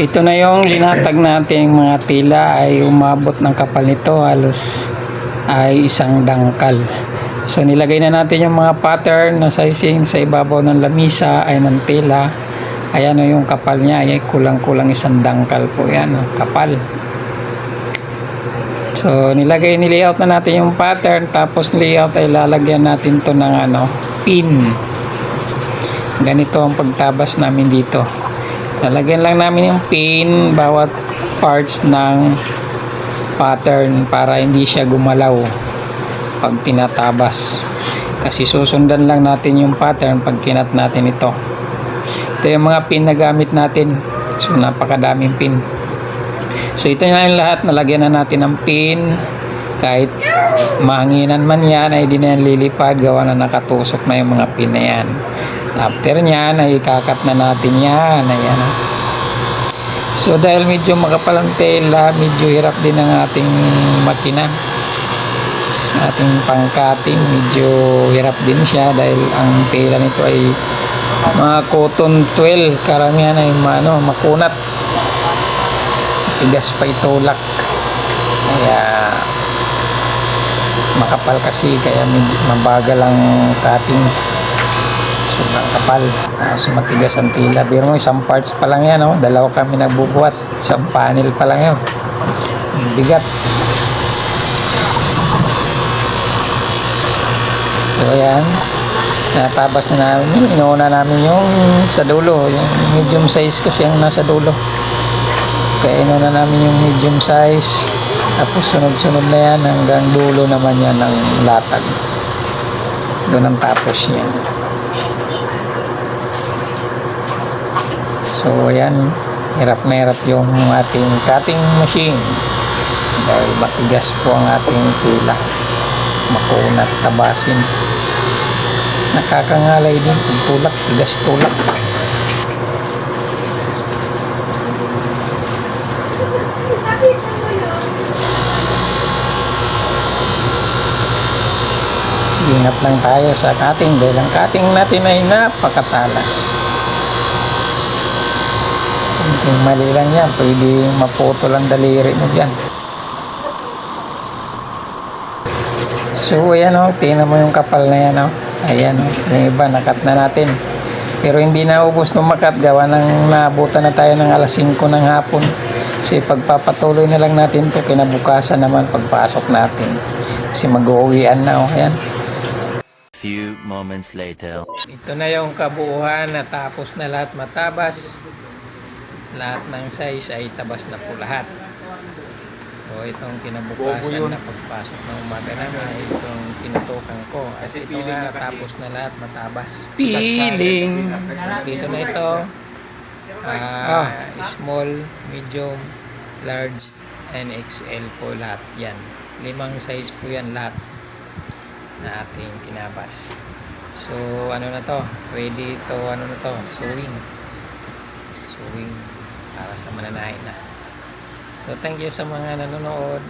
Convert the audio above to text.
Ito na yung linatag nating mga tela ay umabot ng kapal nito halos ay isang dangkal. So nilagay na natin yung mga pattern na sizing sa ibabaw ng lamisa ay ng tela. Ayan o yung kapal niya ay kulang-kulang isang dangkal po yan o, kapal. So nilayout na natin yung pattern, tapos layout ay lalagyan natin to ng pin. Ganito ang pagtabas namin dito. Lalagyan lang namin yung pin bawat parts ng pattern para hindi siya gumalaw pag tinatabas. Kasi susundan lang natin yung pattern pag kinat natin ito. Ito yung mga pin na gamit natin. So napakadaming pin. So ito na yung lahat. Nalagyan na natin ng pin. Kahit mahanginan man yan ay di na yan lilipad. Gawa na nakatusok na yung mga pin na yan. After nyan ay kakat na natin yan. Ayan. So dahil medyo makapal ang tela, medyo hirap din ang ating makina, ating pang-cutting. Medyo hirap din siya dahil ang tela nito ay mga cotton 12. Karamihan ay makunat. Tigas pa itulak. Kaya makapal kasi, kaya medyo mabagal ang cutting. Sobrang kapal, so matigas ang tela. Pero mo isang parts pa lang yan, dalawa kami nagbubuhat, isang panel pa lang yan, bigat. So ayan, natabas na namin. Inuuna namin yung sa dulo, yung medium size kasi ang nasa dulo, kaya inuuna namin yung medium size, tapos sunod-sunod na yan hanggang dulo naman yan ng latag. Doon ang tapos niya. So ayan, hirap na hirap yung ating cutting machine dahil matigas po ang ating tela, makunat, tabasin, nakakangalay din pag tulak, tigas tulak. Ingat lang tayo sa cutting dahil ang cutting natin ay napakatalas. Yung mali lang yan, pwede maputol ang daliri mo dyan. So ayan tingnan mo yung kapal na yan ayan yung iba nakat na natin, pero hindi na ubos nung makat, gawa ng naabutan na tayo ng alas 5 ng hapon. Kasi pagpapatuloy na lang natin to kinabukasan naman pagpasok natin, kasi mag-uwian na ayan. Few moments later. Ito na yung kabuuan, natapos na lahat matabas. Lahat ng size ay tabas na po lahat. So itong kinabukasan na pagpasok ng umaga namin ay itong tinutukan ko. At ito nga tapos na lahat matabas. Peeling! Dito na ito. Small, medium, large, and XL po lahat yan. 5 size po yan lahat na ating kinabas. So ano na to? Ready to sewing para sa mananahin na. So thank you sa mga nanonood.